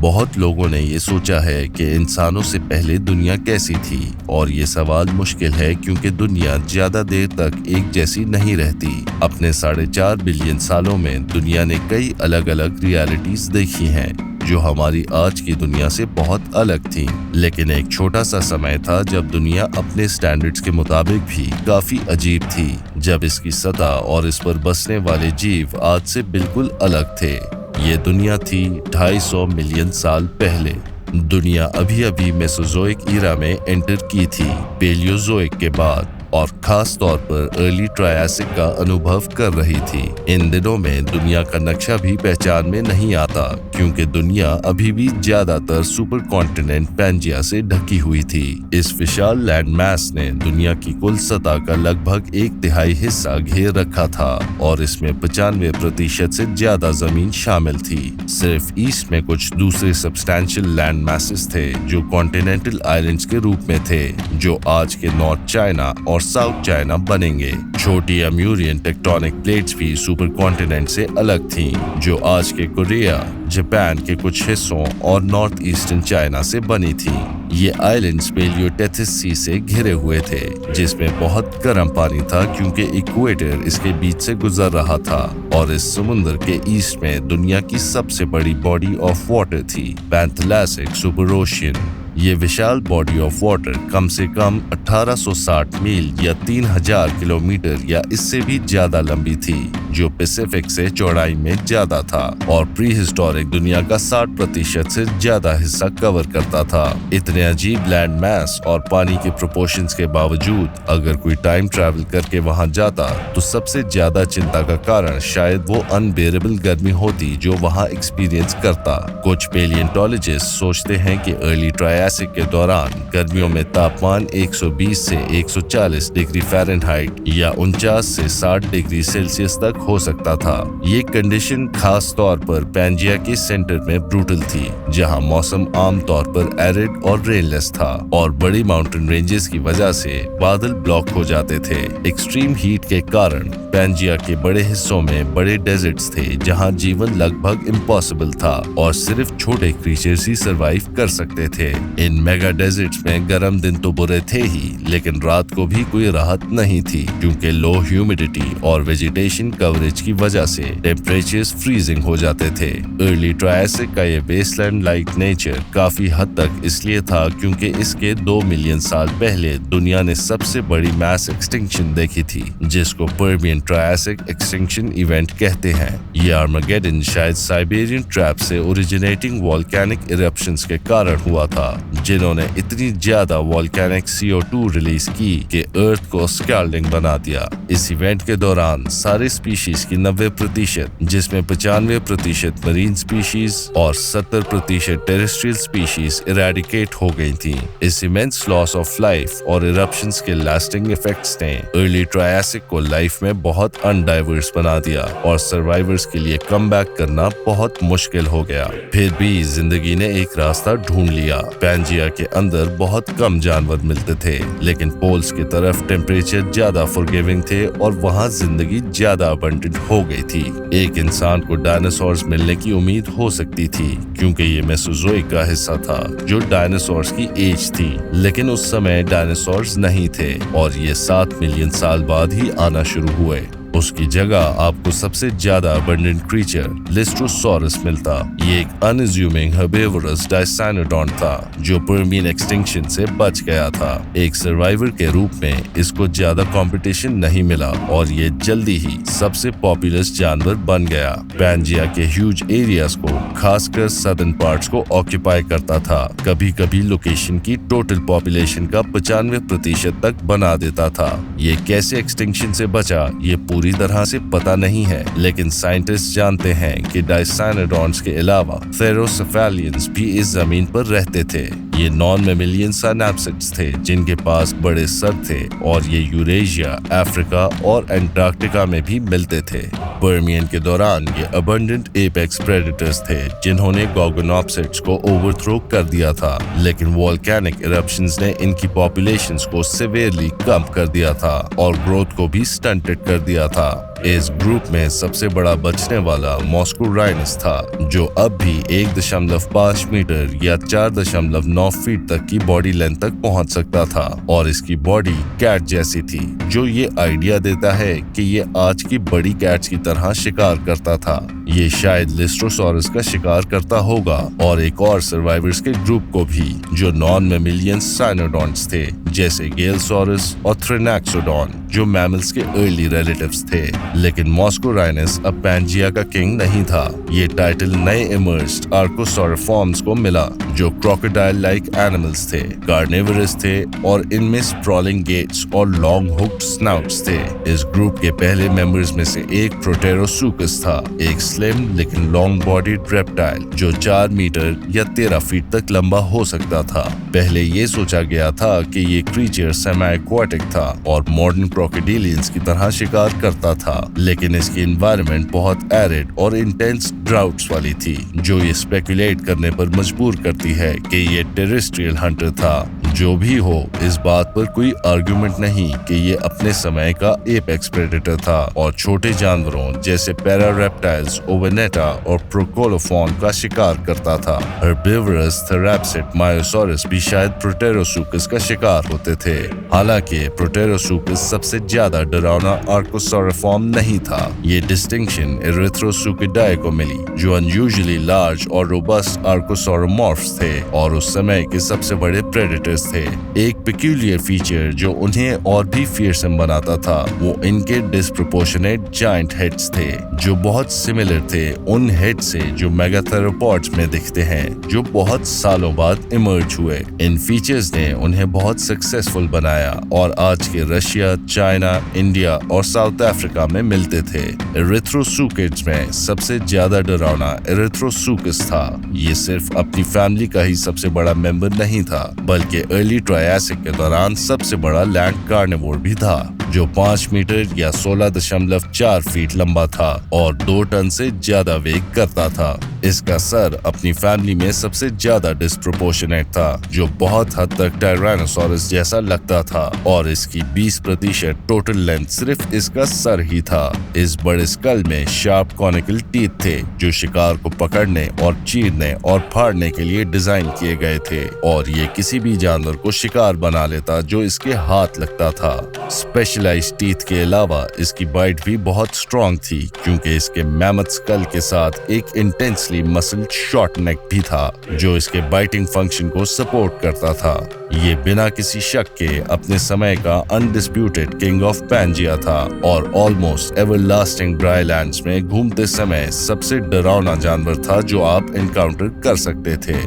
बहुत लोगों ने ये सोचा है कि इंसानों से पहले दुनिया कैसी थी, और ये सवाल मुश्किल है क्योंकि दुनिया ज्यादा देर तक एक जैसी नहीं रहती। अपने 4.5 बिलियन सालों में दुनिया ने कई अलग अलग रियलिटीज देखी हैं जो हमारी आज की दुनिया से बहुत अलग थी। लेकिन एक छोटा सा समय था जब दुनिया अपने स्टैंडर्ड्स के मुताबिक भी काफी अजीब थी, जब इसकी सतह और इस पर बसने वाले जीव आज से बिल्कुल अलग थे। ये दुनिया थी 250 मिलियन साल पहले। दुनिया अभी अभी मेसोजोइक ईरा में एंटर की थी, पेलियोजोइक के बाद, और खास तौर पर अर्ली ट्रायासिक का अनुभव कर रही थी। इन दिनों में दुनिया का नक्शा भी पहचान में नहीं आता क्योंकि दुनिया अभी भी ज्यादातर सुपर कॉन्टिनेंट पैंजिया से ढकी हुई थी। इस विशाल लैंड मैस ने दुनिया की कुल सतह का लगभग 1/3 हिस्सा घेर रखा था और इसमें 95% से ज्यादा जमीन शामिल थी। सिर्फ ईस्ट में कुछ दूसरे सब्सटैंशियल लैंड मैसेस थे जो कॉन्टिनेंटल आइलैंड्स के रूप में थे, जो आज के नॉर्थ चाइना और साउथ चाइना बनेंगे। छोटी अम्यूरियन टेक्टोनिक प्लेट्स भी सुपर कॉन्टिनेंट से अलग थीं, जो आज के कोरिया, जापान के कुछ हिस्सों और नॉर्थ ईस्टर्न चाइना से बनी थी। ये आइलैंड्स पेलियोटेथिस सी से घिरे हुए थे, जिसमें बहुत गर्म पानी था क्योंकि इक्वेटर इसके बीच से गुजर रहा था, और इस समुद्र के ईस्ट में दुनिया की सबसे बड़ी बॉडी ऑफ वाटर थी, पैंथेलासिक सुपर ओशियन। ये विशाल बॉडी ऑफ वाटर कम से कम 1860 मील या 3000 किलोमीटर या इससे भी ज्यादा लंबी थी, जो पैसिफिक से चौड़ाई में ज्यादा था और प्री हिस्टोरिक दुनिया का 60% से ज्यादा हिस्सा कवर करता था। इतने अजीब लैंड मैस और पानी के प्रोपोर्शंस के बावजूद अगर कोई टाइम ट्रैवल करके वहां जाता तो सबसे ज्यादा चिंता का कारण शायद वो अनबेरेबल गर्मी होती जो वहां एक्सपीरियंस करता। कुछ पेलियोंटोलॉजिस्ट सोचते हैं कि अर्ली ट्रायासिक के दौरान गर्मियों में तापमान 120 से 140 डिग्री फ़ारेनहाइट या 49 से 60 डिग्री सेल्सियस तक हो सकता था। ये कंडीशन खास तौर पर पैंजिया के सेंटर में ब्रूटल थी, जहां मौसम आमतौर पर एरिड और रेनलेस था और बड़ी माउंटेन रेंजेस की वजह से बादल ब्लॉक हो जाते थे। एक्सट्रीम हीट के कारण पैंजिया के बड़े हिस्सों में बड़े डेजर्ट्स थे जहां जीवन लगभग इम्पॉसिबल था और सिर्फ छोटे क्रीचर्स ही सर्वाइव कर सकते थे। इन मेगा डेजर्ट्स में गर्म दिन तो बुरे थे ही, लेकिन रात को भी कोई राहत नहीं थी क्योंकि लो ह्यूमिडिटी और वेजिटेशन कवरेज की वजह से टेम्परेचर्स फ्रीजिंग हो जाते थे। अर्ली ट्रायासिक का ये वेस्टलैंड लाइक नेचर काफी हद तक इसलिए था क्योंकि इसके 2 मिलियन साल पहले दुनिया ने सबसे बड़ी मैस एक्सटिंक्शन देखी थी, जिसको पर्मियन ट्रायासिक एक्सटिंक्शन इवेंट कहते हैं। ये आर्मागेडन शायद साइबेरियन ट्रैप से ओरिजिनेटिंग वॉल्केनिक इरप्शंस के कारण हुआ था, जिन्होंने इतनी ज्यादा वॉल्केनिक CO2 रिलीज की कि अर्थ को स्कैल्डिंग बना दिया। इस इवेंट के दौरान सारे स्पीशीज की 90%, जिसमें 95% मरीन स्पीशीज और 70% टेरेस्ट्रियल स्पीशीज इरेडिकेट हो गई थी। इस इमेंस लॉस ऑफ लाइफ और इरप्शंस के लास्टिंग इफेक्ट्स ने अर्ली ट्रायासिक को लाइफ में बहुत अनडाइवर्स बना दिया और सर्वाइवर्स के लिए कमबैक करना बहुत मुश्किल हो गया। फिर भी जिंदगी ने एक रास्ता ढूंढ लिया। पैंजिया के अंदर बहुत कम जानवर मिलते थे, लेकिन पोल्स की तरफ टेम्परेचर ज्यादा फॉरगिविंग थे और वहां जिंदगी ज्यादा अबंडेंट हो गई थी। एक इंसान को डायनासोर्स मिलने की उम्मीद हो सकती थी क्योंकि ये मेसोजोइक का हिस्सा था जो डायनासोर्स की एज थी, लेकिन उस समय डायनासोर्स नहीं थे और ये 7 मिलियन साल बाद ही आना शुरू हुए। उसकी जगह आपको सबसे ज्यादा अबंडेंट क्रीचर लिस्ट्रोसॉरस मिलता। ये एक अनअज्यूमिंग हर्बिवोरस डायसाइनोडॉन था जो पर्मियन एक्सटिंक्शन से बच गया था। एक सर्वाइवर के रूप में इसको ज्यादा कंपटीशन नहीं मिला और ये जल्दी ही सबसे पॉपुलर जानवर बन गया। पैंजिया के ह्यूज एरियाज को, खासकर सदर्न पार्ट्स को ऑक्यूपाई करता था। कभी कभी लोकेशन की टोटल पॉपुलेशन का 95% तक बना देता था। ये कैसे एक्सटिंक्शन से बचा ये पूरी तरह से पता नहीं है, लेकिन साइंटिस्ट जानते हैं कि डायसाइनोडॉन्स के अलावा थेरोसेफेलियंस भी इस जमीन पर रहते थे। ये नॉन मेमिलियन साइनैप्सिड्स थे जिनके पास बड़े सर थे और ये यूरेशिया, अफ्रीका और अंटार्कटिका में भी मिलते थे। पर्मियन के दौरान ये अबंडेंट एपेक्स प्रेडेटर्स थे जिन्होंने गोगोनॉप्सिड्स को ओवरथ्रो कर दिया था, लेकिन वोल्केनिक इरप्शंस ने इनकी पॉपुलेशंस को सिवियरली कम कर दिया था और ग्रोथ को भी स्टंटेड कर दिया था। इस ग्रुप में सबसे बड़ा बचने वाला मॉस्कोराइनस था, जो अब भी 1.5 मीटर या 4.9 फीट तक की बॉडी लेंथ तक पहुंच सकता था और इसकी बॉडी कैट जैसी थी, जो ये आइडिया देता है कि ये आज की बड़ी कैट्स की तरह शिकार करता था। ये शायद लिस्ट्रोसॉरस का शिकार करता होगा और एक और सर्वाइवर्स के ग्रुप को भी, जो नॉन मैमिलियन साइनोडॉन्ट्स थे, जैसे गेलसॉरस और थ्रेनैक्सोडॉन, जो मैमल्स के अर्ली रिलेटिव्स थे। लेकिन मॉस्कोराइनस अब पैंजिया का किंग नहीं था। ये टाइटल नए इमर्ज्ड आर्कोसॉरिफॉर्म्स को मिला, जो क्रोकोडाइल लाइक एनिमल्स थे, कार्निवरस थे और इनमें स्प्रॉलिंग गेट्स और लॉन्ग हुक्ड स्नाउट्स थे। इस ग्रुप के पहले मेंबर्स में से एक प्रोटेरोसुकस था, एक स्लिम लेकिन लॉन्ग बॉडीड रेप्टाइल जो 4 मीटर या 13 फीट तक लंबा हो सकता था। पहले ये सोचा गया था कि ये क्रीचर सेमी एक्वाटिक था और मॉडर्न क्रोकोडिलियंस की तरह शिकार करता था, लेकिन इसकी एनवायरनमेंट बहुत एरिड और इंटेंस ड्राउट्स वाली थी, जो ये स्पेकुलेट करने पर मजबूर करती है कि ये टेरेस्ट्रियल हंटर था। जो भी हो, इस बात पर कोई आर्गुमेंट नहीं कि ये अपने समय का एपेक्स प्रेडेटर था और छोटे जानवरों जैसे पैरारेप्टाइल्स, ओवेनेटा और प्रोकोलोफॉन का शिकार करता था। हर्बिवरस थेराप्सिड मायोसॉरस भी शायद प्रोटेरोसुकस का शिकार होते थे। हालांकि प्रोटेरोसुकस सबसे ज्यादा डरावना आर्कोसॉरिफॉर्म नहीं था। ये डिस्टिंक्शन एरिथ्रोसुकिडाई को मिली, जो अनयूजुअली लार्ज और रोबस्ट आर्कोसॉरोमॉर्फ्स थे और उस समय के सबसे बड़े प्रेडेटर्स थे। एक पेक्यूलियर फीचर जो उन्हें और भी फियरसम बनाता था, वो इनके डिस्प्रोपोर्शनेट जायंट हेड्स थे, जो बहुत सिमिलर थे उन हेड से जो मेगाथेरोपॉड्स में दिखते हैं, जो बहुत सालों बाद इमर्ज हुए। इन फीचर्स ने उन्हें बहुत सक्सेसफुल बनाया और आज के रशिया, चाइना, इंडिया और साउथ अफ्रीका में मिलते थे। एरिथ्रोसुकिड्स में सबसे ज्यादा डरावना एरिथ्रोसुकस था। ये सिर्फ अपनी फैमिली का ही सबसे बड़ा मेंबर नहीं था, बल्कि अर्ली ट्रायसिक के दौरान सबसे बड़ा लैंड कार्निवोर भी था, जो 5 मीटर या 16.4 फीट लंबा था और 2 टन से ज्यादा वेग करता था। इसका सर अपनी फैमिली में सबसे ज्यादा डिस्प्रोपोर्शनेट था, जो बहुत हद तक टायरानोसॉरस जैसा लगता था और इसकी 20% टोटल लेंथ सिर्फ इसका सर ही था। इस बड़े स्कल में शार्प कॉनिकल टीथ थे, जो शिकार को पकड़ने और चीरने और फाड़ने के लिए डिजाइन किए गए थे और ये किसी भी जानवर को शिकार बना लेता जो इसके हाथ लगता था। स्पेशलाइज्ड टीथ के अलावा इसकी बाइट भी बहुत स्ट्रॉन्ग थी, क्योंकि इसके मैमथ स्कल के साथ एक इंटेंसली मसल शॉर्ट नेक भी था, जो इसके बाइटिंग फंक्शन को सपोर्ट करता था। ये बिना किसी शक के अपने समय का अनडिस्प्यूटेड किंग ऑफ पैंजिया था और ऑलमोस्ट एवरलास्टिंग ड्राईलैंड्स में घूमते समय सबसे डरावना जानवर था जो आप एनकाउंटर कर सकते थे।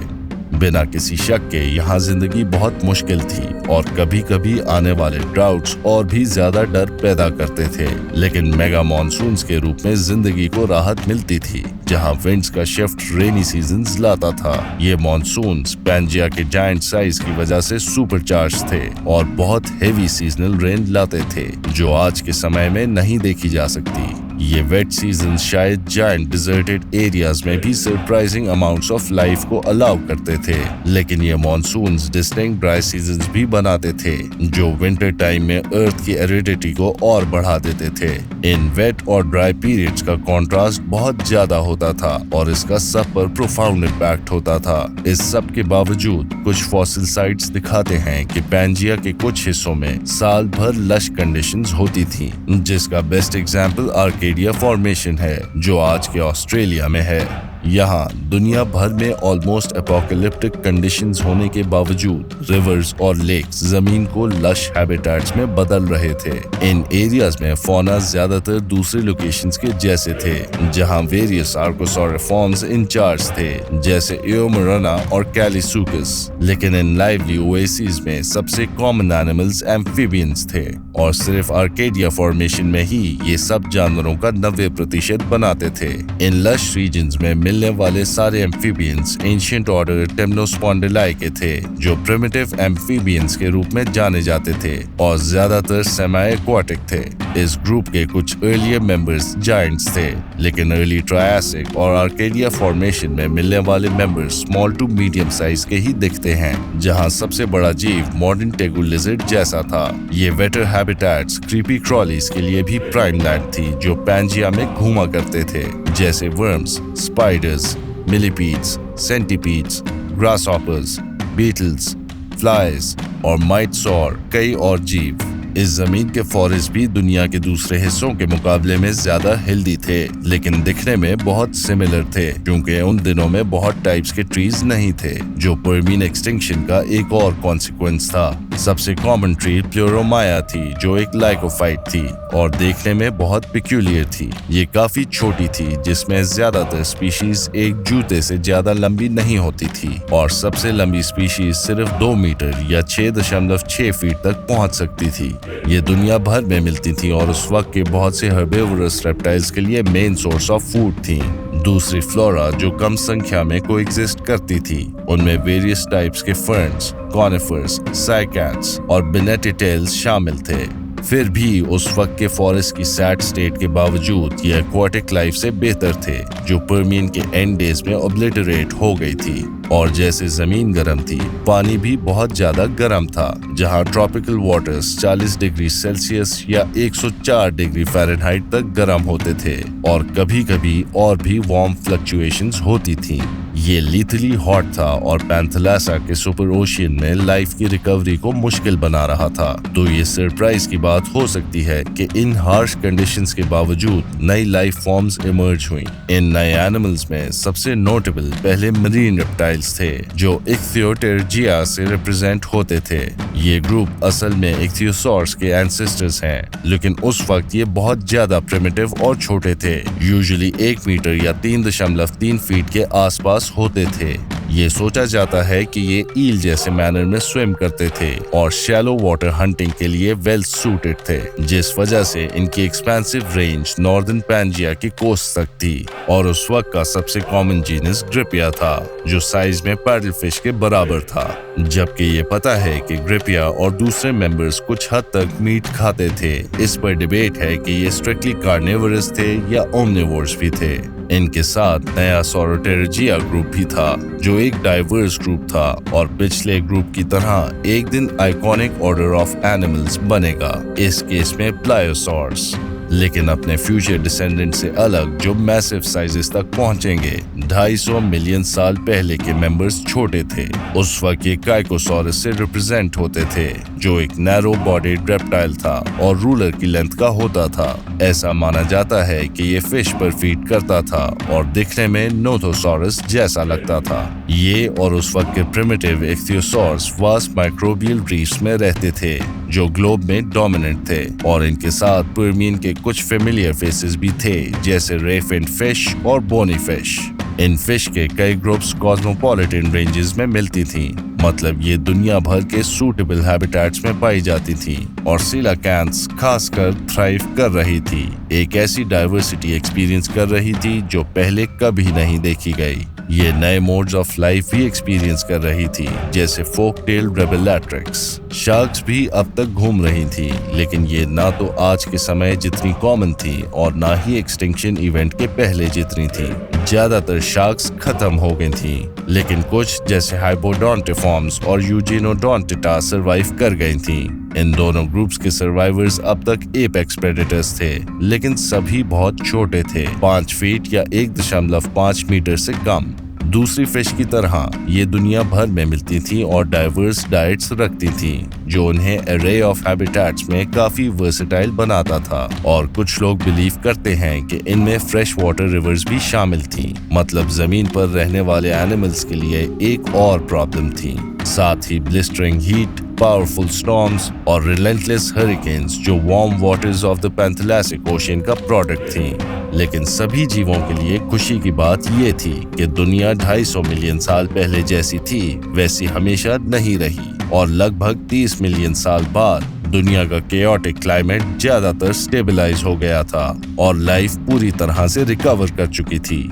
बिना किसी शक के यहाँ जिंदगी बहुत मुश्किल थी और कभी कभी आने वाले ड्राउट्स और भी ज्यादा डर पैदा करते थे, लेकिन मेगा मॉनसून्स के रूप में जिंदगी को राहत मिलती थी, जहाँ विंड्स का शिफ्ट रेनी सीजन्स लाता था। ये मॉनसून्स पैंजिया के जायंट साइज की वजह से सुपरचार्ज थे और बहुत हेवी सीजनल रेन लाते थे, जो आज के समय में नहीं देखी जा सकती। ये वेट सीजन शायद जायंट डिजर्टेड एरियाज में भी सरप्राइजिंग अमाउंट्स ऑफ लाइफ को अलाउ करते थे, लेकिन ये मॉनसून्स डिस्टिंक्ट ड्राई सीजन्स भी बनाते थे, जो विंटर टाइम में अर्थ की एरिडिटी को और बढ़ा देते थे। इन वेट और ड्राई पीरियड्स का कॉन्ट्रास्ट बहुत ज्यादा होता था और इसका सब पर प्रोफाउंड इम्पैक्ट होता था। इस सब के बावजूद कुछ फॉसिल साइट्स दिखाते हैं कि पैंजिया के कुछ हिस्सों में साल भर लश कंडीशंस होती थी, जिसका बेस्ट एग्जाम्पल आर्केडिया फॉर्मेशन है, जो आज के ऑस्ट्रेलिया में है। यहाँ दुनिया भर में ऑलमोस्ट एपोकलिप्टिक कंडीशंस होने के बावजूद रिवर्स और लेक्स जमीन को लश हैबिटेट्स में बदल रहे थे। इन एरियाज में फौना ज्यादातर दूसरे लोकेशंस के जैसे थे, जहाँ वेरियस आर्कोसॉरिफॉर्म्स इंचार्ज थे, जैसे एओमोराना और कैलीसुकस। लेकिन इन लाइवली ओएसिस में सबसे कॉमन एनिमल्स एम्फीबियंस थे और सिर्फ आर्केडिया फॉर्मेशन में ही ये सब जानवरों का 90% बनाते थे। इन लश रीजन्स में मिलने वाले सारे एम्फीबियंस एंशिएंट ऑर्डर टेम्नोस्पॉन्डिलाई के थे, जो प्रिमिटिव एम्फीबियंस के रूप में जाने जाते थे और ज्यादातर सेमी एक्वाटिक थे। इस ग्रुप के कुछ अर्लियर मेंबर्स जायंट्स थे, लेकिन अर्ली ट्रायसिक और आर्केडिया फॉर्मेशन में मिलने वाले members small to medium size के ही दिखते हैं, जहां सबसे बड़ा जीव मॉडर्न टेगु लिजर्ड जैसा था। ये वेटर हैबिटेट्स क्रीपी क्रॉलीज के लिए भी प्राइम लैंड थी जो पैंजिया में घूमा करते थे, जैसे worms, spiders, millipedes, centipedes, grasshoppers, beetles, flies और माइट्स और कई और जीव। इस जमीन के फॉरेस्ट भी दुनिया के दूसरे हिस्सों के मुकाबले में ज्यादा हेल्दी थे, लेकिन दिखने में बहुत सिमिलर थे क्योंकि उन दिनों में बहुत टाइप्स के ट्रीज नहीं थे, जो पर्मियन एक्सटिंक्शन का एक और कॉन्सिक्वेंस था। सबसे कॉमन ट्री प्लूरोमाया थी, जो एक लाइकोफाइट थी और देखने में बहुत पिक्यूलियर थी। ये काफी छोटी थी, जिसमें ज्यादातर स्पीशीज एक जूते से ज्यादा लंबी नहीं होती थी और सबसे लंबी स्पीशीज सिर्फ 2 मीटर या 6.6 फीट तक पहुंच सकती थी। ये दुनिया भर में मिलती थी और उस वक्त के बहुत से हर्बेवरस रेप्टाइल्स के लिए मेन सोर्स ऑफ फूड थी। दूसरी फ्लोरा जो कम संख्या में कोएग्जिस्ट करती थी, उनमें वेरियस टाइप्स के फर्न्स, कॉनिफर्स, साइकैड्स और बिनेटिटेल्स शामिल थे। फिर भी उस वक्त के फॉरेस्ट की सैड स्टेट के बावजूद ये एक्वाटिक लाइफ से बेहतर थे, जो पर्मियन के एंड डेज में ऑब्लिटरेट हो गई थी। और जैसे जमीन गर्म थी, पानी भी बहुत ज्यादा गर्म था, जहां ट्रॉपिकल वाटर्स 40 डिग्री सेल्सियस या 104 डिग्री फ़ारेनहाइट तक गर्म होते थे और कभी-कभी और भी वार्म फ्लक्चुएशंस होती थी। ये लीथली हॉट था और पैंथेलासा के सुपर ओशियन में लाइफ की रिकवरी को मुश्किल बना रहा था। तो ये सरप्राइज की बात हो सकती है कि इन हार्श कंडीशंस के बावजूद नई लाइफ फॉर्म्स इमर्ज हुई। इन नए एनिमल्स में सबसे नोटेबल पहले मरीन रेप्टाइल्स थे, जो इक्थियोटेरजिया से रिप्रेजेंट होते थे। ये ग्रुप असल में इक्थियोसॉर्स के एंसेस्टर्स हैं, लेकिन उस वक्त ये बहुत ज्यादा प्रिमिटिव और छोटे थे, यूजुअली 1 मीटर या 3.3 फीट के आसपास होते थे। ये सोचा जाता है कि ये ईल जैसे मैनर में स्विम करते थे और शैलो वाटर हंटिंग के लिए वेल सूटेड थे, जिस वजह से इनकी एक्सपेंसिव रेंज नॉर्दर्न पैंजिया की कोस्ट तक थी। और उस वक्त का सबसे कॉमन जीनस ग्रिपिया था, जो साइज में पैडल फिश के बराबर था। जबकि ये पता है कि ग्रिपिया और दूसरे मेंबर्स कुछ हद तक मीट खाते थे। इस पर डिबेट है कि ये स्ट्रिक्टली कार्निवोरस थे या ओमनिवोरस भी थे। इनके साथ नया सॉरोटेरजिया ग्रुप भी था, जो एक डाइवर्स ग्रुप था और पिछले ग्रुप की तरह एक दिन आइकॉनिक ऑर्डर ऑफ एनिमल्स बनेगा, इस केस में प्लायोसॉर्स, लेकिन अपने फ्यूचर डिसेंडेंट से अलग, जो मैसिव साइजेस तक पहुंचेंगे। 250 मिलियन साल पहले के मेंबर्स छोटे थे। उस वक्त ये काइकोसॉरस से रिप्रेजेंट होते थे, जो एक नैरो बॉडीड रेप्टाइल था और रूलर की लेंथ का होता था। ऐसा माना जाता है कि ये फिश पर फीड करता था और दिखने में नोथोसॉरस जैसा लगता था। ये और उस वक्त के प्रिमिटिव इक्थियोसॉर्स वास्ट माइक्रोबियल रीफ्स में रहते थे, जो ग्लोब में डोमिनेंट थे, और इनके साथ पर्मियन के कुछ फेमिलियर फेसेस भी थे, जैसे रे फिन्ड फिश और बोनी फिश। इन फिश के कई ग्रुप्स कॉस्मोपॉलिटन रेंजेस में मिलती थीं, मतलब ये दुनिया भर के सूटेबल हैबिटेट्स में पाई जाती थी और सीलाकैंथ्स खासकर थ्राइव कर रही थी, एक ऐसी डाइवर्सिटी एक्सपीरियंस कर रही थी जो पहले कभी नहीं देखी गई। ये नए मोड्स ऑफ लाइफ भी एक्सपीरियंस कर रही थी, जैसे फोकटेल रेबेलैट्रिक्स। शार्क्स भी अब तक घूम रही थी, लेकिन ये ना तो आज के समय जितनी कॉमन थी और ना ही एक्सटिंक्शन इवेंट के पहले जितनी थी। ज्यादातर शार्क्स खत्म हो गई थी, लेकिन कुछ जैसे हाइपोडोंटिफॉर्म्स और यूजिनोडोंटिटा सर्वाइव कर गई थी। इन दोनों ग्रुप्स के सर्वाइवर्स अब तक एपेक्स प्रेडेटर्स थे, लेकिन सभी बहुत छोटे थे, 5 फीट या 1.5 मीटर से कम। दूसरी फिश की तरह ये दुनिया भर में मिलती थी और डाइवर्स डाइट्स रखती थी, जो उन्हें एरे ऑफ हैबिटेट्स में काफी वर्सेटाइल बनाता था। और कुछ लोग बिलीव करते हैं कि इनमें फ्रेश वाटर रिवर्स भी शामिल थी, मतलब जमीन पर रहने वाले एनिमल्स के लिए एक और प्रॉब्लम थी। साथ ही ब्लिस्टरिंग हीट, पावरफुल स्टॉर्म्स और रिलेंटलेस हरिकेन्स, जो warm waters of the Panthalassic ocean का प्रोडक्ट थी। लेकिन सभी जीवों के लिए खुशी की बात ये थी कि दुनिया 250 मिलियन साल पहले जैसी थी वैसी हमेशा नहीं रही, और लगभग 30 मिलियन साल बाद दुनिया का केओटिक क्लाइमेट ज्यादातर स्टेबलाइज हो गया था और लाइफ पूरी तरह से रिकवर कर चुकी थी।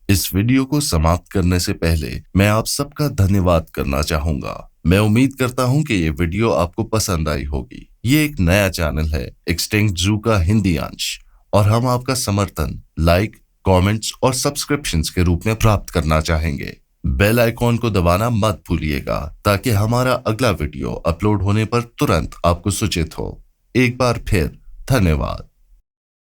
इस वीडियो को समाप्त करने से पहले मैं आप सबका धन्यवाद करना चाहूंगा। मैं उम्मीद करता हूं कि ये वीडियो आपको पसंद आई होगी। ये एक नया चैनल है एक्सटिंक्ट जू का हिंदी अंश और हम आपका समर्थन लाइक, कमेंट्स और सब्सक्रिप्शंस के रूप में प्राप्त करना चाहेंगे। बेल आइकॉन को दबाना मत भूलिएगा ताकि हमारा अगला वीडियो अपलोड होने पर तुरंत आपको सूचित हो। एक बार फिर धन्यवाद।